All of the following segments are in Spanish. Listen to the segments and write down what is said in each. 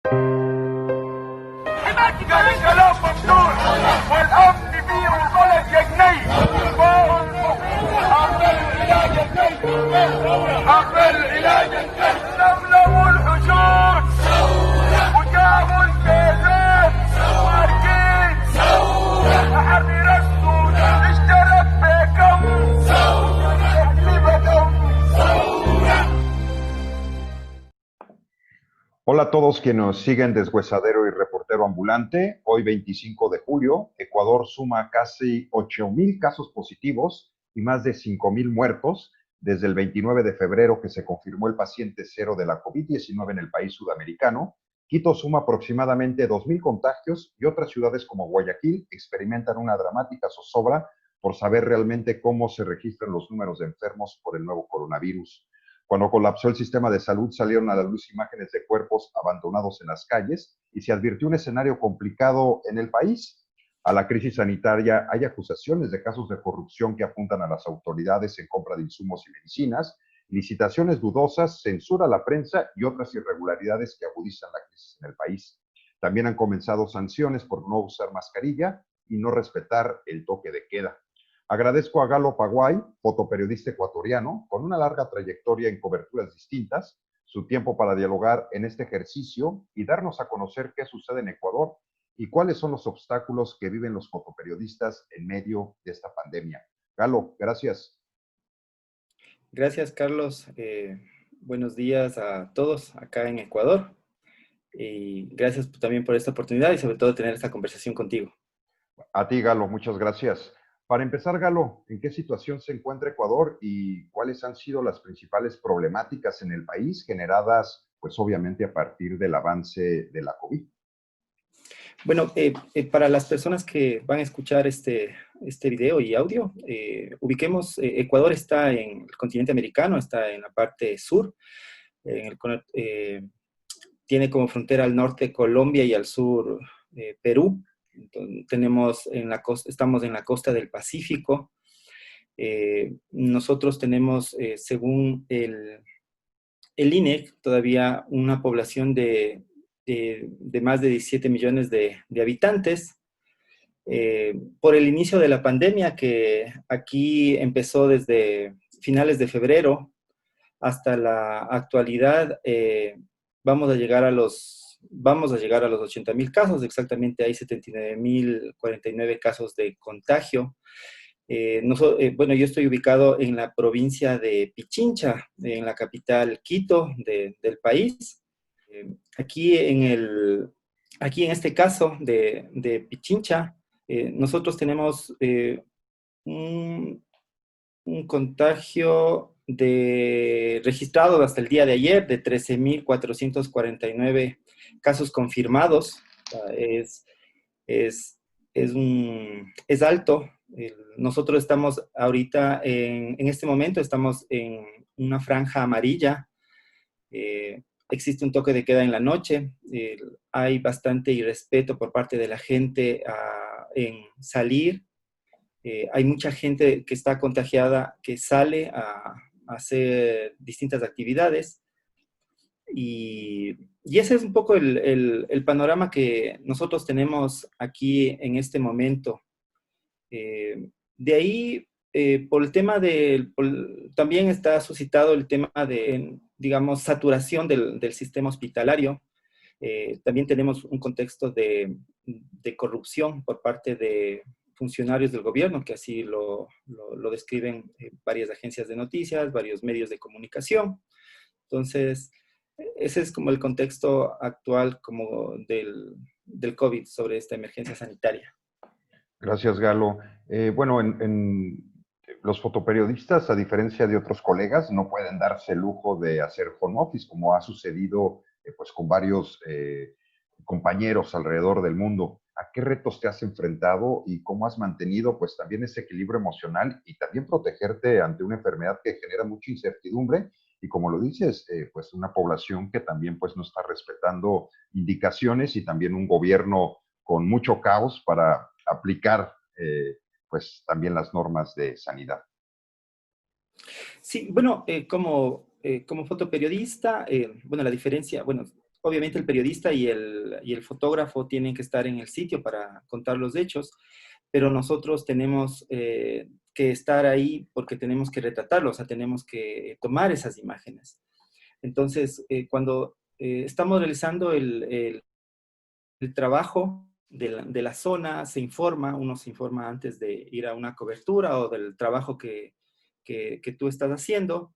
كان الكلام مفتوح والامن فيه والبلد يجني اقبل العلاج الجاي اقبل العلاج الجاي لملموا الحشود وجابوا الكيزان ماركين حربي رسوا اشترك بكم تكلفتهم. Hola a todos quienes nos siguen desde Huesadero y Reportero Ambulante. Hoy 25 de julio, Ecuador suma casi 8,000 casos positivos y más de 5,000 muertos desde el 29 de febrero que se confirmó el paciente cero de la COVID-19 en el país sudamericano. Quito suma aproximadamente 2,000 contagios y otras ciudades como Guayaquil experimentan una dramática zozobra por saber realmente cómo se registran los números de enfermos por el nuevo coronavirus. Cuando colapsó el sistema de salud, salieron a la luz imágenes de cuerpos abandonados en las calles y se advirtió un escenario complicado en el país. A la crisis sanitaria hay acusaciones de casos de corrupción que apuntan a las autoridades en compra de insumos y medicinas, licitaciones dudosas, censura a la prensa y otras irregularidades que agudizan la crisis en el país. También han comenzado sanciones por no usar mascarilla y no respetar el toque de queda. Agradezco a Galo Paguay, fotoperiodista ecuatoriano, con una larga trayectoria en coberturas distintas, su tiempo para dialogar en este ejercicio y darnos a conocer qué sucede en Ecuador y cuáles son los obstáculos que viven los fotoperiodistas en medio de esta pandemia. Galo, gracias. Gracias, Carlos. Buenos días a todos acá en Ecuador. Y gracias también por esta oportunidad y sobre todo tener esta conversación contigo. A ti, Galo, muchas gracias. Para empezar, Galo, ¿en qué situación se encuentra Ecuador y cuáles han sido las principales problemáticas en el país generadas, pues obviamente a partir del avance de la COVID? Bueno, para las personas que van a escuchar este video y audio, ubiquemos, Ecuador está en el continente americano, está en la parte sur, tiene como frontera al norte Colombia y al sur Perú. Entonces, estamos en la costa del Pacífico. Nosotros tenemos, según el INEC, todavía una población de más de 17 millones de habitantes. Por el inicio de la pandemia, que aquí empezó desde finales de febrero hasta la actualidad, vamos a llegar a los 80,000 casos, exactamente hay 79,049 casos de contagio. Bueno, yo estoy ubicado en la provincia de Pichincha, en la capital Quito del país. Aquí en este caso de Pichincha, nosotros tenemos un contagio registrado hasta el día de ayer de 13,449 casos confirmados. Es alto. Nosotros estamos ahorita, en este momento, estamos en una franja amarilla. Existe un toque de queda en la noche. Hay bastante irrespeto por parte de la gente en salir. Hay mucha gente que está contagiada que sale a hacer distintas actividades. Y ese es un poco el panorama que nosotros tenemos aquí en este momento. De ahí, por el tema también está suscitado el tema de, digamos, saturación del sistema hospitalario. También tenemos un contexto de corrupción por parte de funcionarios del gobierno, que así lo describen varias agencias de noticias, varios medios de comunicación. Entonces, ese es como el contexto actual como del COVID sobre esta emergencia sanitaria. Gracias, Galo. Bueno, los fotoperiodistas, a diferencia de otros colegas, no pueden darse el lujo de hacer home office, como ha sucedido pues, con varios compañeros alrededor del mundo. ¿A qué retos te has enfrentado y cómo has mantenido pues, también ese equilibrio emocional y también protegerte ante una enfermedad que genera mucha incertidumbre? Y como lo dices, pues una población que también pues, no está respetando indicaciones y también un gobierno con mucho caos para aplicar pues también las normas de sanidad. Sí, bueno, como fotoperiodista, bueno, la diferencia, bueno, obviamente el periodista y el fotógrafo tienen que estar en el sitio para contar los hechos, pero nosotros tenemos que estar ahí porque tenemos que retratarlos, o sea, tenemos que tomar esas imágenes. Entonces, cuando estamos realizando el trabajo de la zona, se informa, uno se informa antes de ir a una cobertura o del trabajo que tú estás haciendo.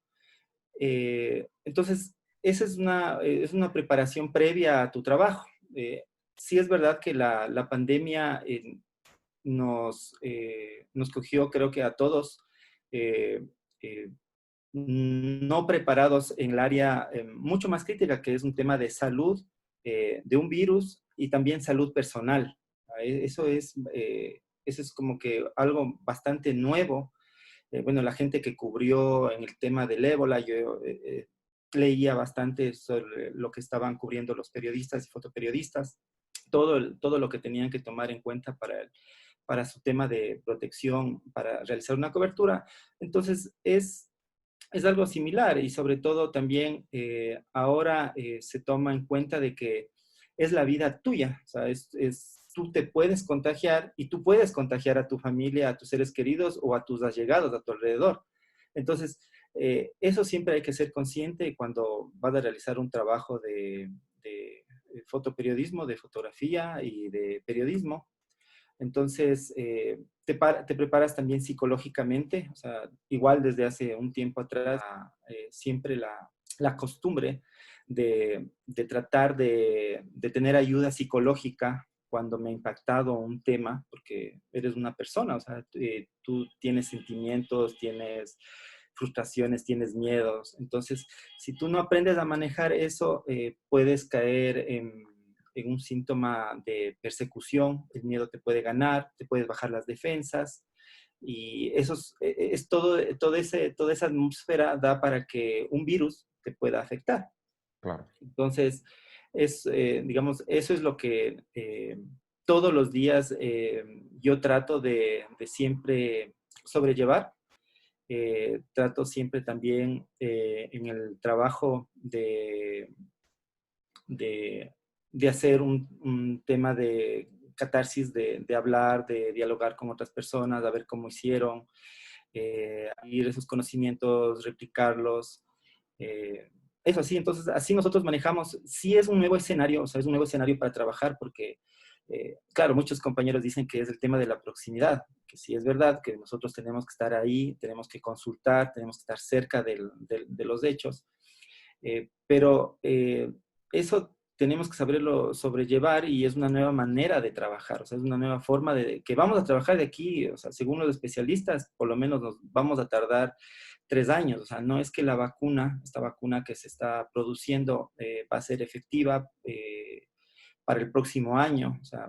Entonces, esa es una preparación previa a tu trabajo. Sí es verdad que la pandemia nos cogió, creo que a todos, eh, eh, no preparados en el área mucho más crítica, que es un tema de salud, de un virus y también salud personal. Eso es como que algo bastante nuevo. Bueno, la gente que cubrió en el tema del ébola, yo leía bastante sobre lo que estaban cubriendo los periodistas y fotoperiodistas, todo lo que tenían que tomar en cuenta para su tema de protección, para realizar una cobertura. Entonces, es algo similar y sobre todo también ahora se toma en cuenta de que es la vida tuya, o sea, tú te puedes contagiar y tú puedes contagiar a tu familia, a tus seres queridos o a tus allegados a tu alrededor. Entonces, eso siempre hay que ser consciente cuando vas a realizar un trabajo de fotoperiodismo, de fotografía y de periodismo. Entonces, te preparas también psicológicamente, o sea, igual desde hace un tiempo atrás, siempre la costumbre de tratar de tener ayuda psicológica cuando me ha impactado un tema, porque eres una persona, o sea, tú tienes sentimientos, tienes frustraciones, tienes miedos. Entonces, si tú no aprendes a manejar eso, puedes caer en un síntoma de persecución, el miedo te puede ganar, te puedes bajar las defensas y eso es toda esa atmósfera da para que un virus te pueda afectar. Claro. Entonces, digamos, eso es lo que todos los días yo trato de siempre sobrellevar. Trato siempre también en el trabajo de, de hacer un tema de catarsis, de hablar, de dialogar con otras personas, a ver cómo hicieron, ir esos conocimientos, replicarlos. Eso sí, entonces así nosotros manejamos, sí es un nuevo escenario, o sea, es un nuevo escenario para trabajar porque, claro, muchos compañeros dicen que es el tema de la proximidad, que sí es verdad que nosotros tenemos que estar ahí, tenemos que consultar, tenemos que estar cerca de los hechos, pero eso tenemos que saberlo sobrellevar y es una nueva manera de trabajar, o sea, es una nueva forma de que vamos a trabajar de aquí, o sea, según los especialistas, por lo menos nos vamos a tardar 3 años, o sea, no es que esta vacuna que se está produciendo va a ser efectiva para el próximo año, o sea,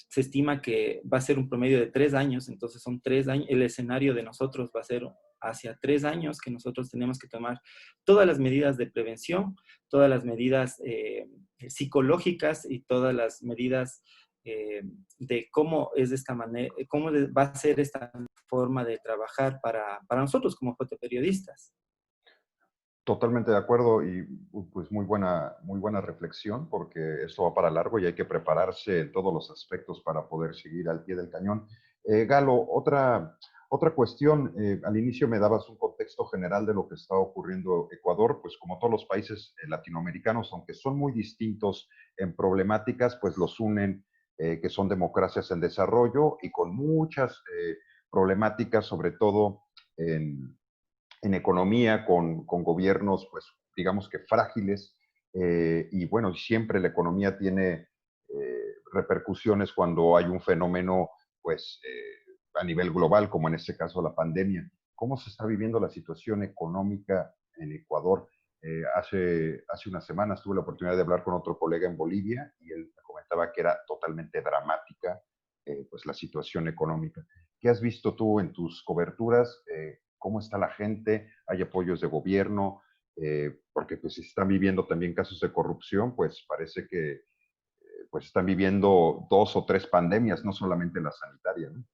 se estima que va a ser un promedio de 3 años, entonces son 3 años, el escenario de nosotros va a ser hacia 3 años que nosotros tenemos que tomar todas las medidas de prevención, todas las medidas psicológicas y todas las medidas de cómo es esta manera, cómo va a ser esta forma de trabajar para nosotros como fotoperiodistas. Totalmente de acuerdo y pues muy buena reflexión porque esto va para largo y hay que prepararse en todos los aspectos para poder seguir al pie del cañón. Galo, otra cuestión, al inicio me dabas un contexto general de lo que está ocurriendo en Ecuador, pues como todos los países latinoamericanos, aunque son muy distintos en problemáticas, pues los unen que son democracias en desarrollo y con muchas problemáticas, sobre todo en economía, con gobiernos, pues digamos que frágiles, y bueno, siempre la economía tiene repercusiones cuando hay un fenómeno, pues a nivel global, como en este caso la pandemia. ¿Cómo se está viviendo la situación económica en Ecuador? Hace unas semanas tuve la oportunidad de hablar con otro colega en Bolivia y él me comentaba que era totalmente dramática pues la situación económica. ¿Qué has visto tú en tus coberturas? ¿Cómo está la gente? ¿Hay apoyos de gobierno? Porque pues si están viviendo también casos de corrupción, pues parece que pues están viviendo 2 o 3 pandemias, no solamente la sanitaria, ¿no?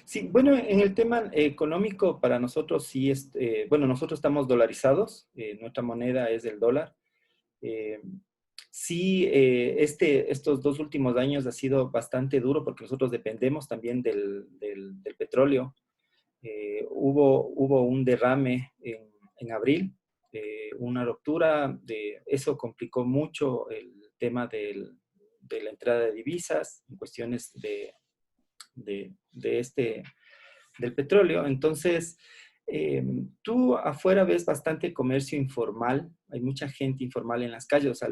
Sí, bueno, en el tema económico para nosotros sí bueno, nosotros estamos dolarizados, nuestra moneda es el dólar. Eh, sí, estos 2 últimos años ha sido bastante duro porque nosotros dependemos también del petróleo. Hubo un derrame en abril, una ruptura, eso complicó mucho el tema de la entrada de divisas, en cuestiones del petróleo. Entonces, tú afuera ves bastante comercio informal, hay mucha gente informal en las calles, o sea,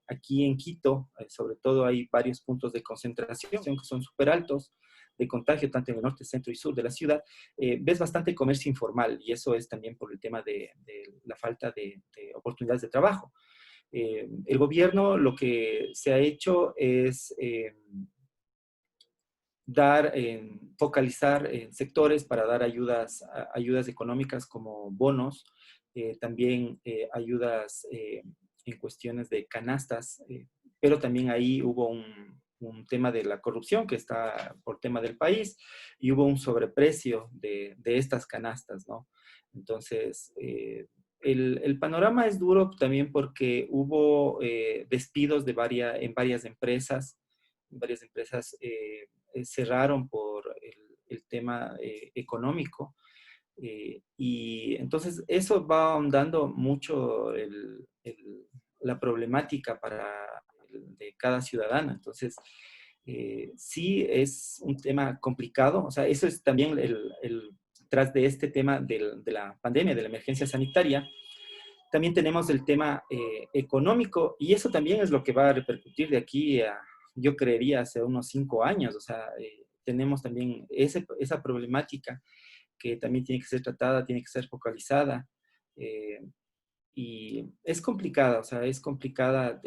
aquí en Quito, sobre todo, hay varios puntos de concentración que son súper altos de contagio, tanto en el norte, centro y sur de la ciudad. Ves bastante comercio informal y eso es también por el tema de la falta de oportunidades de trabajo. El gobierno lo que se ha hecho es focalizar en sectores para dar ayudas económicas como bonos, también ayudas en cuestiones de canastas, pero también ahí hubo un tema de la corrupción que está por tema del país y hubo un sobreprecio de estas canastas, ¿no? Entonces, el panorama es duro también porque hubo despidos en varias empresas. Varias empresas cerraron por el tema económico. Y entonces eso va ahondando mucho la problemática de cada ciudadano. Entonces, sí es un tema complicado. O sea, eso es también tras de este tema de la pandemia, de la emergencia sanitaria. También tenemos el tema económico y eso también es lo que va a repercutir de aquí a, yo creería, hace unos 5 años. O sea, tenemos también esa problemática que también tiene que ser tratada, tiene que ser focalizada. eh, y es complicada, o sea, es complicada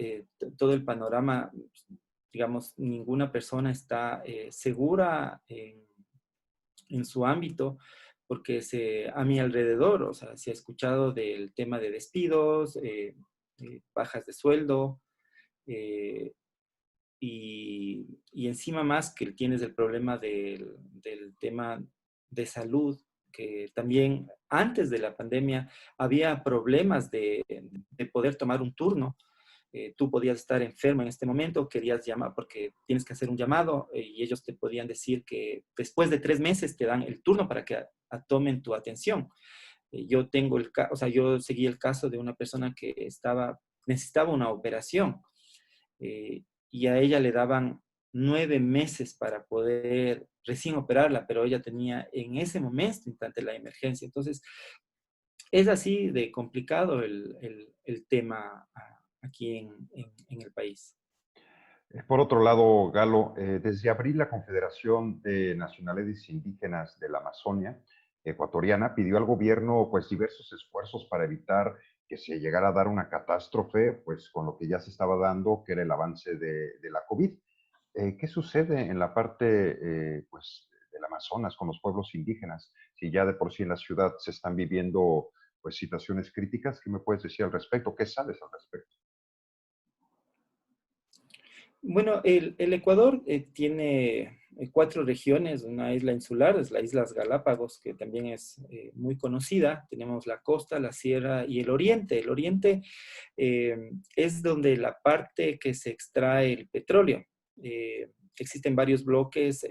todo el panorama. Digamos, ninguna persona está segura en su ámbito, porque a mi alrededor, o sea, se ha escuchado del tema de despidos, bajas de sueldo, eh, y encima más que tienes el problema del tema de salud, que también antes de la pandemia había problemas de poder tomar un turno. Tú podías estar enfermo en este momento, querías llamar porque tienes que hacer un llamado, y ellos te podían decir que después de 3 meses te dan el turno para que tomen tu atención. O sea, yo seguí el caso de una persona que necesitaba una operación, y a ella le daban 9 meses para poder recién operarla, pero ella tenía en ese momento, instante, la emergencia. Entonces, es así de complicado el tema aquí en el país. Por otro lado, Galo, desde abril la Confederación de Nacionalidades Indígenas de la Amazonia ecuatoriana pidió al gobierno pues diversos esfuerzos para evitar que se llegara a dar una catástrofe, pues con lo que ya se estaba dando, que era el avance de la COVID. ¿Qué sucede en la parte pues del Amazonas con los pueblos indígenas? Si ya de por sí en la ciudad se están viviendo pues situaciones críticas, ¿qué me puedes decir al respecto? ¿Qué sabes al respecto? Bueno, el Ecuador tiene 4 regiones. Una isla insular, es la Islas Galápagos, que también es muy conocida. Tenemos la costa, la sierra y el oriente. El oriente es donde la parte que se extrae el petróleo. Existen varios bloques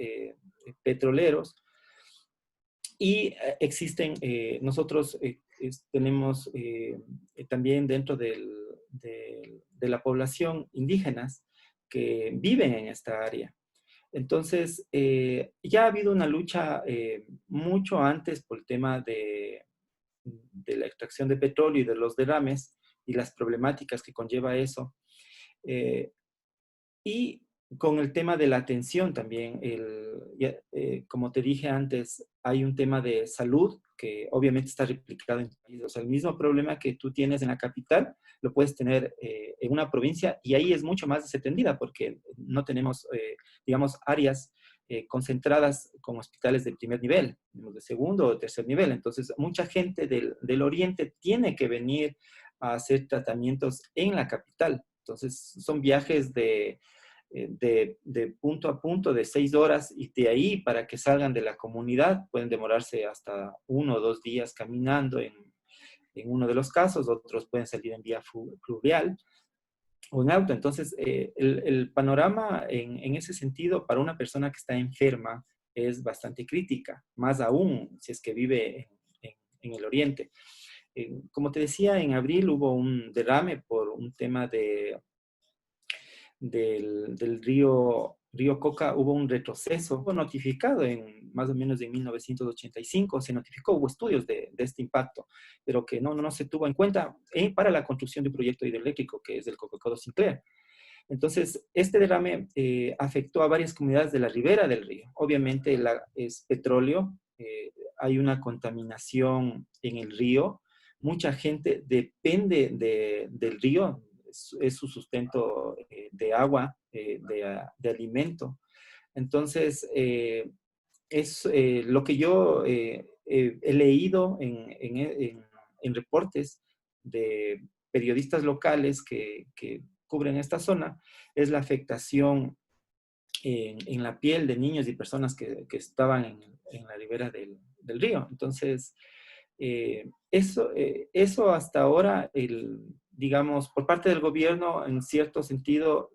petroleros y nosotros tenemos también dentro de la población indígenas que viven en esta área. Entonces, ya ha habido una lucha mucho antes por el tema de la extracción de petróleo y de los derrames y las problemáticas que conlleva eso. Eh, y con el tema de la atención también, como te dije antes, hay un tema de salud que obviamente está replicado en tu país. O sea, el mismo problema que tú tienes en la capital, lo puedes tener en una provincia, y ahí es mucho más desatendida porque no tenemos, digamos, áreas concentradas con hospitales de primer nivel, de segundo o tercer nivel. Entonces, mucha gente del oriente tiene que venir a hacer tratamientos en la capital. Entonces, son viajes de punto a punto de 6 horas, y de ahí para que salgan de la comunidad pueden demorarse hasta 1 o 2 días caminando en uno de los casos, otros pueden salir en vía fluvial o en auto. Entonces, el panorama en ese sentido para una persona que está enferma es bastante crítica, más aún si es que vive en el oriente. Como te decía, en abril hubo un derrame por un tema del río Coca. Hubo un retroceso, fue notificado más o menos en 1985, se notificó, hubo estudios de este impacto, pero que no se tuvo en cuenta para la construcción de un proyecto hidroeléctrico que es el Coca-Cola Sinclair. Entonces, este derrame afectó a varias comunidades de la ribera del río. Obviamente es petróleo, hay una contaminación en el río, mucha gente depende del río, es su sustento de agua, de alimento. Entonces, es lo que yo he leído en reportes de periodistas locales que cubren esta zona, es la afectación en la piel de niños y personas que estaban en la ribera del río. Entonces, eso hasta ahora, digamos, por parte del gobierno, en cierto sentido,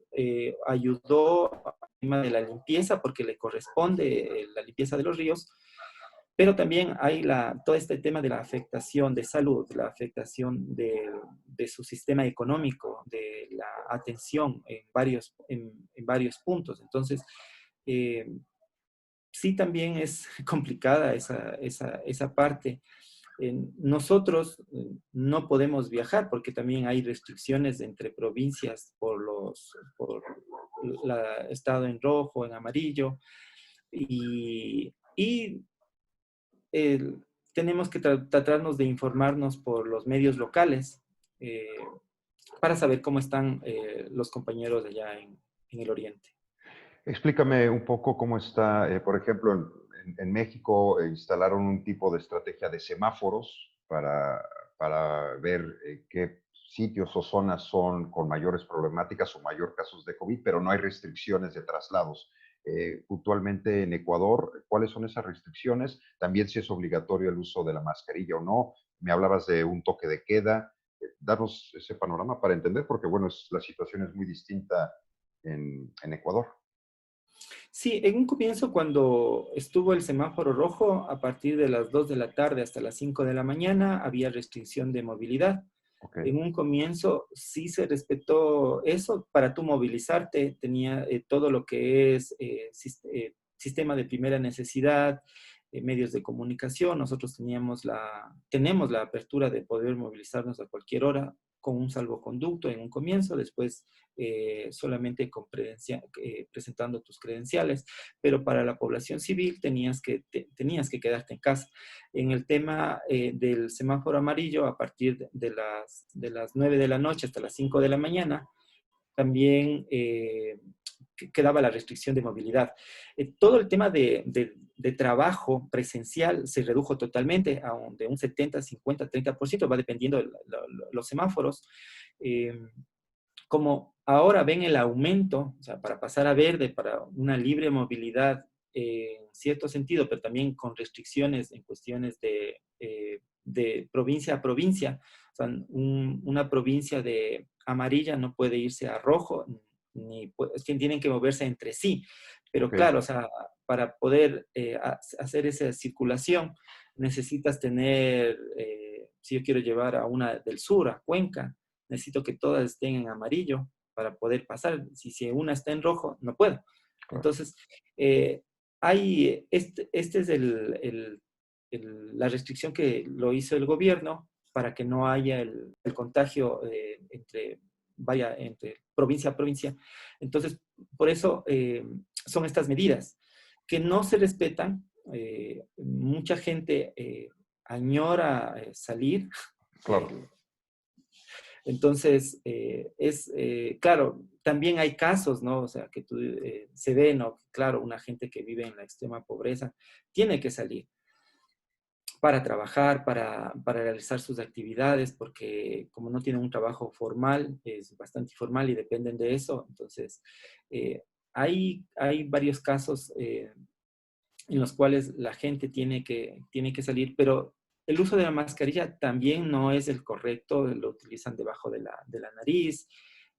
ayudó al tema de la limpieza, porque le corresponde la limpieza de los ríos, pero también hay todo este tema de la afectación de salud, la afectación de su sistema económico, de la atención en varios puntos. Entonces, sí también es complicada esa parte. Nosotros no podemos viajar porque también hay restricciones entre provincias por estado en rojo, en amarillo, y tenemos que tratarnos de informarnos por los medios locales eh, para saber cómo están los compañeros allá en el oriente. Explícame un poco cómo está, por ejemplo, en México instalaron un tipo de estrategia de semáforos para ver qué sitios o zonas son con mayores problemáticas o mayor casos de COVID, pero no hay restricciones de traslados. Puntualmente en Ecuador, ¿cuáles son esas restricciones? También si es obligatorio el uso de la mascarilla o no. Me hablabas de un toque de queda. Darnos ese panorama para entender, porque bueno, la situación es muy distinta en Ecuador. Sí, en un comienzo, cuando estuvo el semáforo rojo, a partir de las 2 de la tarde hasta las 5 de la mañana, había restricción de movilidad. Okay. En un comienzo sí se respetó eso. Para tú movilizarte tenía todo lo que es sistema de primera necesidad, medios de comunicación. Nosotros tenemos la apertura de poder movilizarnos a cualquier hora con un salvoconducto en un comienzo, después solamente con presentando tus credenciales, pero para la población civil tenías que quedarte en casa. En el tema del semáforo amarillo, a partir de las 9 de la noche hasta las 5 de la mañana, también quedaba la restricción de movilidad. Todo el tema de trabajo presencial se redujo totalmente, de un 70, 50, 30%, va dependiendo de los semáforos. Como ahora ven el aumento, o sea, para pasar a verde, para una libre movilidad en cierto sentido, pero también con restricciones en cuestiones de provincia a provincia. O sea, una provincia de amarilla no puede irse a rojo, es que tienen que moverse entre sí. Pero okay, claro, o sea, para poder hacer esa circulación, necesitas tener, si yo quiero llevar a una del sur, a Cuenca, necesito que todas estén en amarillo para poder pasar. Si una está en rojo, no puedo. Claro. Entonces, este es la restricción que lo hizo el gobierno para que no haya el contagio entre provincia a provincia. Entonces, por eso son estas medidas que no se respetan. Mucha gente añora salir. Claro. Entonces, claro, también hay casos, ¿no? O sea, que se ve, ¿no? Claro, una gente que vive en la extrema pobreza tiene que salir para trabajar, para realizar sus actividades, porque como no tienen un trabajo formal, es bastante informal y dependen de eso. Entonces, hay varios casos en los cuales la gente tiene que salir, pero El uso de la mascarilla también no es el correcto, lo utilizan debajo de la nariz,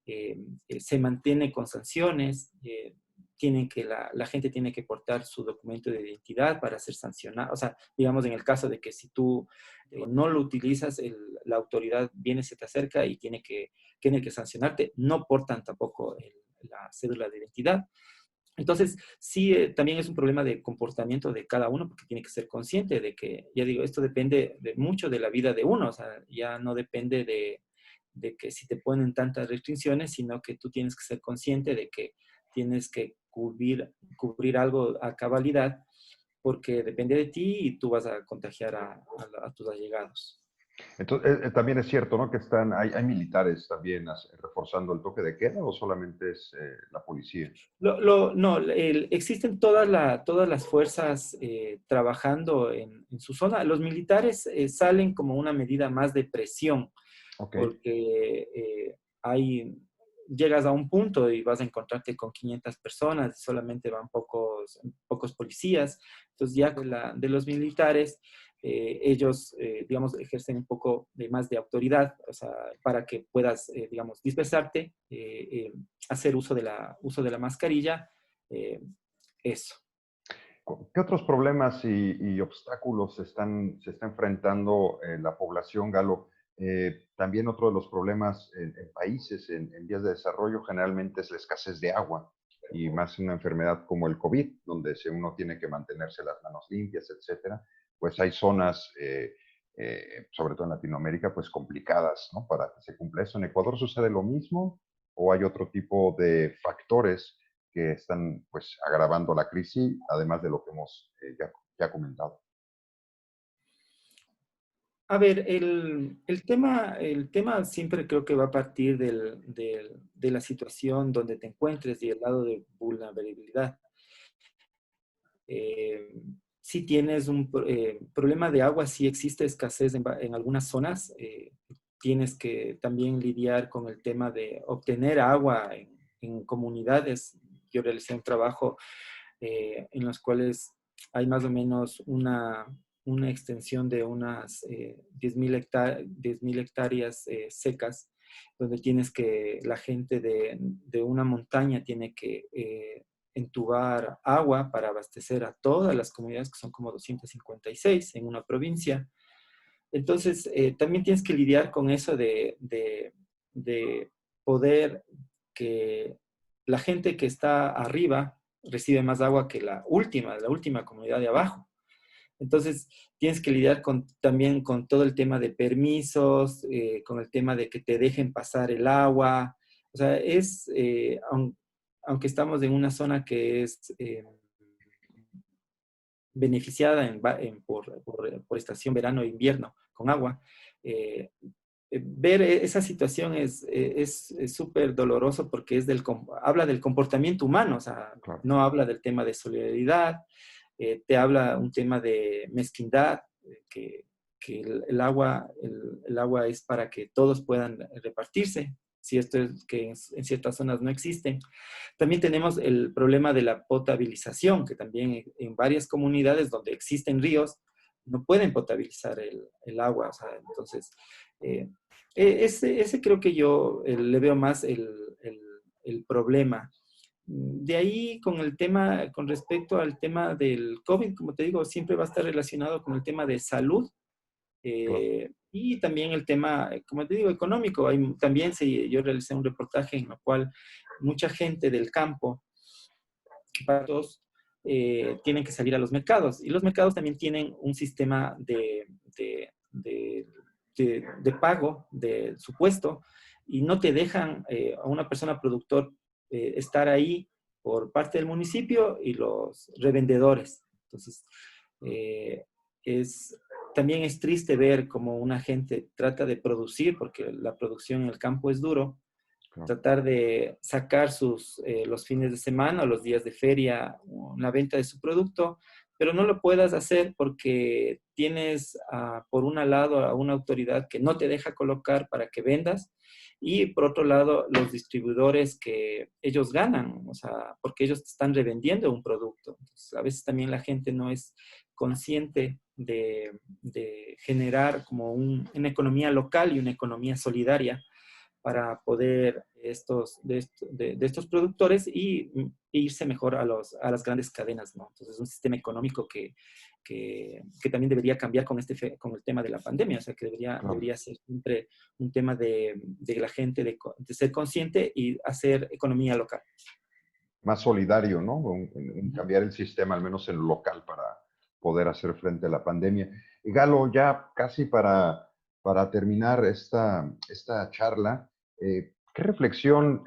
se mantiene con sanciones, la gente tiene que portar su documento de identidad para ser sancionado. O sea, digamos en el caso de que si tú no lo utilizas, la autoridad viene, se te acerca y tiene que sancionarte, no portan tampoco la cédula de identidad. Entonces, sí, también es un problema de comportamiento de cada uno, porque tiene que ser consciente de que, ya digo, esto depende mucho de la vida de uno, o sea, ya no depende de que si te ponen tantas restricciones, sino que tú tienes que ser consciente de que tienes que cubrir algo a cabalidad, porque depende de ti y tú vas a contagiar a tus allegados. Entonces, también es cierto, ¿no? Que hay militares también reforzando el toque de queda, o solamente es la policía. No, existen todas las fuerzas trabajando en su zona. Los militares salen como una medida más de presión, Ok. porque llegas a un punto y vas a encontrarte con 500 personas, solamente van pocos policías. Entonces ya de los militares, ellos, digamos, ejercen un poco más de autoridad, o sea, para que puedas, digamos, dispersarte, hacer uso de la mascarilla, eh, eso. ¿Qué otros problemas y obstáculos se está enfrentando la población, Galo? También otro de los problemas en países en vías de desarrollo generalmente es la escasez de agua, y más una enfermedad como el COVID, donde si uno tiene que mantenerse las manos limpias, etcétera, pues hay zonas, sobre todo en Latinoamérica, pues complicadas, ¿no? Para que se cumpla eso. ¿En Ecuador sucede lo mismo o hay otro tipo de factores que están pues agravando la crisis, además de lo que hemos ya comentado? A ver, el tema siempre creo que va a partir de la situación donde te encuentres y el lado de vulnerabilidad. Eh, si tienes un problema de agua, si existe escasez en algunas zonas, tienes que también lidiar con el tema de obtener agua en comunidades. Yo realicé un trabajo en los cuales hay más o menos una extensión de unas 10.000 hectáreas secas, donde la gente de una montaña tiene que entubar agua para abastecer a todas las comunidades, que son como 256 en una provincia. Entonces, también tienes que lidiar con eso de poder que la gente que está arriba recibe más agua que la última comunidad de abajo. Entonces, tienes que lidiar también con todo el tema de permisos, con el tema de que te dejen pasar el agua. O sea, aunque estamos en una zona que es beneficiada por estación verano e invierno con agua, ver esa situación es súper doloroso, porque habla del comportamiento humano, o sea, Claro. no habla del tema de solidaridad, te habla un tema de mezquindad, que el agua es para que todos puedan repartirse, si esto es que en ciertas zonas no existen. También tenemos el problema de la potabilización, que también en varias comunidades donde existen ríos no pueden potabilizar el agua. O sea, entonces, ese creo que yo le veo más el problema. De ahí, con respecto al tema del COVID, como te digo, siempre va a estar relacionado con el tema de salud, Claro. y también el tema, como te digo, económico. Yo realicé un reportaje en el cual mucha gente del campo, para todos, tienen que salir a los mercados, y los mercados también tienen un sistema de pago de su puesto, y no te dejan a una persona productor estar ahí por parte del municipio y los revendedores. Entonces, eh, también es triste ver cómo una gente trata de producir, porque la producción en el campo es duro, Claro. tratar de sacar los fines de semana o los días de feria la venta de su producto, pero no lo puedas hacer porque tienes por un lado a una autoridad que no te deja colocar para que vendas, y por otro lado los distribuidores, que ellos ganan, o sea, porque ellos te están revendiendo un producto. Entonces, a veces también la gente no es consciente de generar como una economía local y una economía solidaria para poder de estos productores y irse mejor a las grandes cadenas, ¿no? Entonces, es un sistema económico que también debería cambiar con el tema de la pandemia, o sea, que Claro. debería ser siempre un tema de la gente, de ser consciente y hacer economía local. Más solidario, ¿no? En Ujú. cambiar el sistema, al menos en lo local, para poder hacer frente a la pandemia. Y Galo, ya casi para terminar esta charla, ¿qué reflexión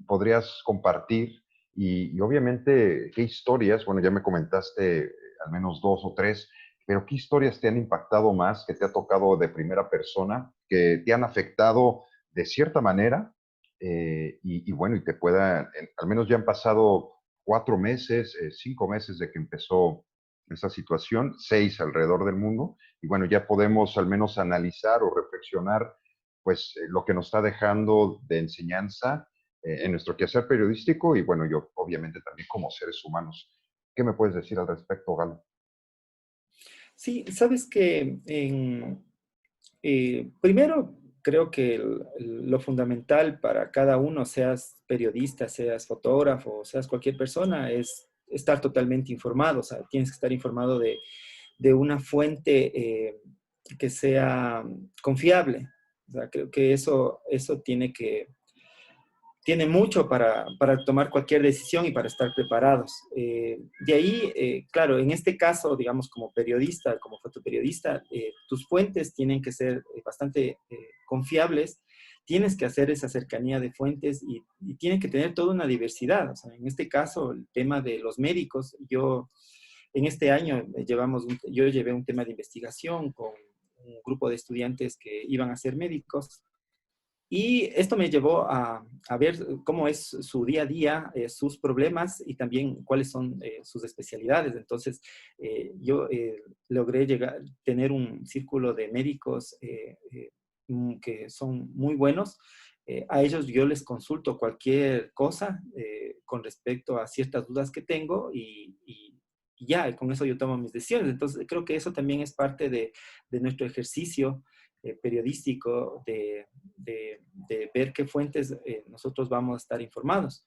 podrías compartir? Y obviamente, ¿qué historias? Bueno, ya me comentaste al menos dos o tres, pero ¿qué historias te han impactado más, que te ha tocado de primera persona, que te han afectado de cierta manera? Y bueno, y te pueda, al menos ya han pasado 4 meses, 5 meses de que empezó esta situación, 6 alrededor del mundo, y bueno, ya podemos al menos analizar o reflexionar, pues, lo que nos está dejando de enseñanza en nuestro quehacer periodístico y bueno, yo obviamente también como seres humanos. ¿Qué me puedes decir al respecto, Galo? Sí, sabes que primero creo que lo fundamental para cada uno, seas periodista, seas fotógrafo, seas cualquier persona, es estar totalmente informado. O sea, tienes que estar informado de una fuente que sea confiable. O sea, creo que eso tiene mucho para tomar cualquier decisión y para estar preparados. De ahí, claro, en este caso, digamos, como periodista, como fotoperiodista, tus fuentes tienen que ser bastante confiables, tienes que hacer esa cercanía de fuentes y tienen que tener toda una diversidad. O sea, en este caso, el tema de los médicos, yo en este año yo llevé un tema de investigación con un grupo de estudiantes que iban a ser médicos y esto me llevó a ver cómo es su día a día, sus problemas y también cuáles son sus especialidades. Entonces, yo logré tener un círculo de médicos que son muy buenos. A ellos yo les consulto cualquier cosa con respecto a ciertas dudas que tengo y ya, con eso yo tomo mis decisiones. Entonces, creo que eso también es parte de nuestro ejercicio periodístico de ver qué fuentes nosotros vamos a estar informados.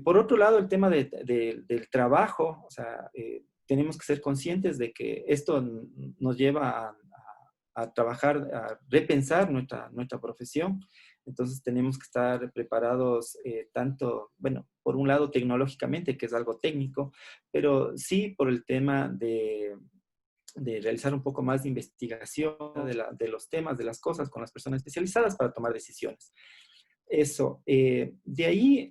Por otro lado, el tema del trabajo, o sea, tenemos que ser conscientes de que esto nos lleva a trabajar, a repensar nuestra profesión. Entonces tenemos que estar preparados tanto, bueno, por un lado tecnológicamente, que es algo técnico, pero sí por el tema de realizar un poco más de investigación de los temas, de las cosas con las personas especializadas para tomar decisiones. Eso. De ahí,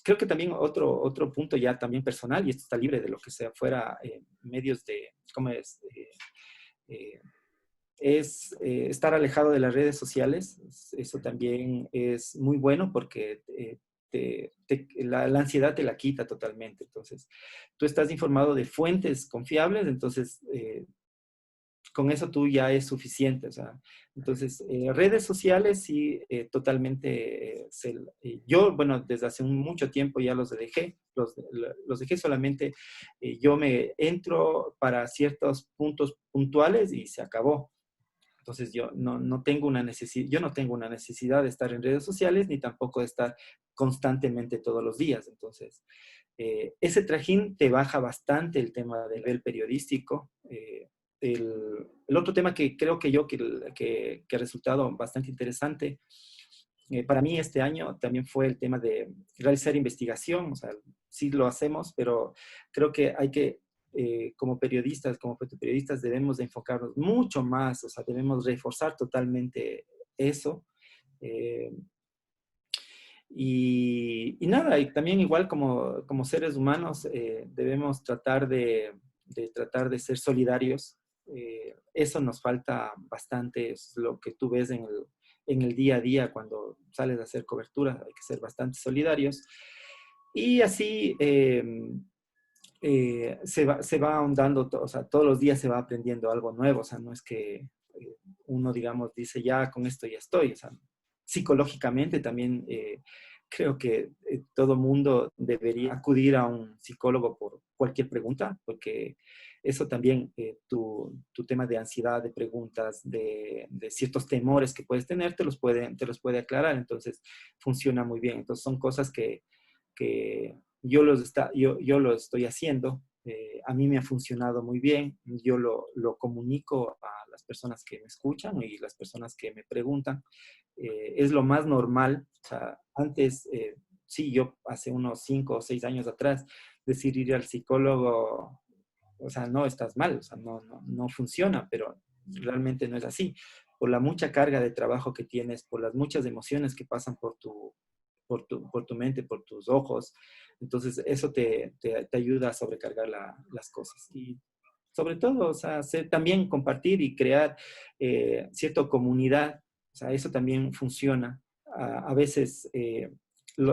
creo que también otro punto ya también personal, y esto está libre de lo que sea fuera medios de, ¿cómo es? Estar alejado de las redes sociales. Eso también es muy bueno porque la ansiedad te la quita totalmente. Entonces, tú estás informado de fuentes confiables, entonces con eso tú ya es suficiente. O sea, entonces, redes sociales sí, totalmente. Yo, bueno, desde hace mucho tiempo ya los dejé, los dejé solamente. Yo me entro para ciertos puntos puntuales y se acabó. Entonces yo no tengo yo no tengo una necesidad de estar en redes sociales ni tampoco de estar constantemente todos los días. Entonces, ese trajín te baja bastante el tema del nivel periodístico. El otro tema que creo que ha resultado bastante interesante para mí este año también fue el tema de realizar investigación. O sea, sí lo hacemos, pero creo que hay que como periodistas, como fotoperiodistas, debemos de enfocarnos mucho más, o sea, debemos reforzar totalmente eso. Eh, y nada, y también igual como seres humanos debemos tratar de ser solidarios. Eso nos falta bastante, es lo que tú ves en el día a día cuando sales a hacer cobertura, hay que ser bastante solidarios. Y así se va ahondando, o sea, todos los días se va aprendiendo algo nuevo. O sea, no es que uno, digamos, dice, ya con esto ya estoy. O sea, psicológicamente también creo que todo mundo debería acudir a un psicólogo por cualquier pregunta, porque eso también, tu tema de ansiedad, de preguntas, de ciertos temores que puedes tener, te los puede aclarar. Entonces, funciona muy bien. Entonces, son cosas que yo lo estoy haciendo. A mí me ha funcionado muy bien. Yo lo comunico a las personas que me escuchan y las personas que me preguntan. Es lo más normal. O sea, antes, sí, yo hace unos 5 o 6 años atrás, decir ir al psicólogo, o sea, no estás mal, o sea, no funciona, pero realmente no es así. Por la mucha carga de trabajo que tienes, por las muchas emociones que pasan por tu mente, por tus ojos, entonces eso te ayuda a sobrecargar las cosas. Y sobre todo, o sea, también compartir y crear cierta comunidad, o sea, eso también funciona. A veces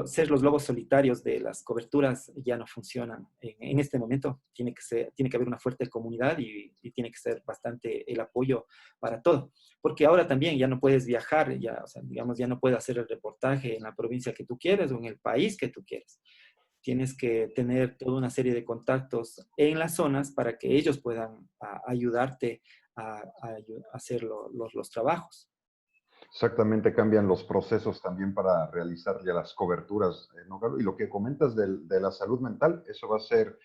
ser los lobos solitarios de las coberturas ya no funcionan. En este momento tiene que haber una fuerte comunidad y tiene que ser bastante el apoyo para todo. Porque ahora también ya no puedes viajar, ya, o sea, digamos, ya no puedes hacer el reportaje en la provincia que tú quieres o en el país que tú quieres. Tienes que tener toda una serie de contactos en las zonas para que ellos puedan ayudarte a hacer los trabajos. Exactamente, cambian los procesos también para realizar ya las coberturas, ¿no, Galo? Y lo que comentas de la salud mental, eso va a ser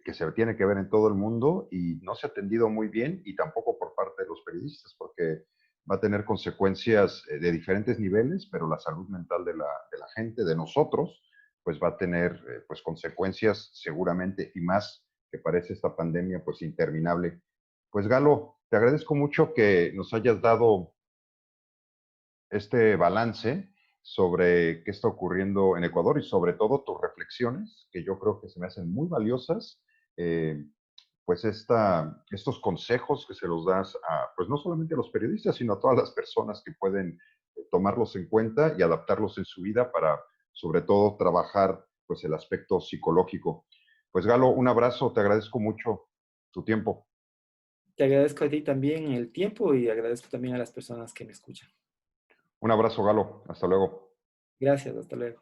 que se tiene que ver en todo el mundo y no se ha atendido muy bien y tampoco por parte de los periodistas, porque va a tener consecuencias de diferentes niveles, pero la salud mental de la gente, de nosotros, pues va a tener pues consecuencias seguramente y más que parece esta pandemia pues interminable. Pues Galo, te agradezco mucho que nos hayas dado este balance sobre qué está ocurriendo en Ecuador y sobre todo tus reflexiones, que yo creo que se me hacen muy valiosas, pues estos consejos que se los das a, pues no solamente a los periodistas, sino a todas las personas que pueden tomarlos en cuenta y adaptarlos en su vida para, sobre todo, trabajar pues el aspecto psicológico. Pues Galo, un abrazo, te agradezco mucho tu tiempo. Te agradezco a ti también el tiempo y agradezco también a las personas que me escuchan. Un abrazo, Galo, hasta luego. Gracias, hasta luego.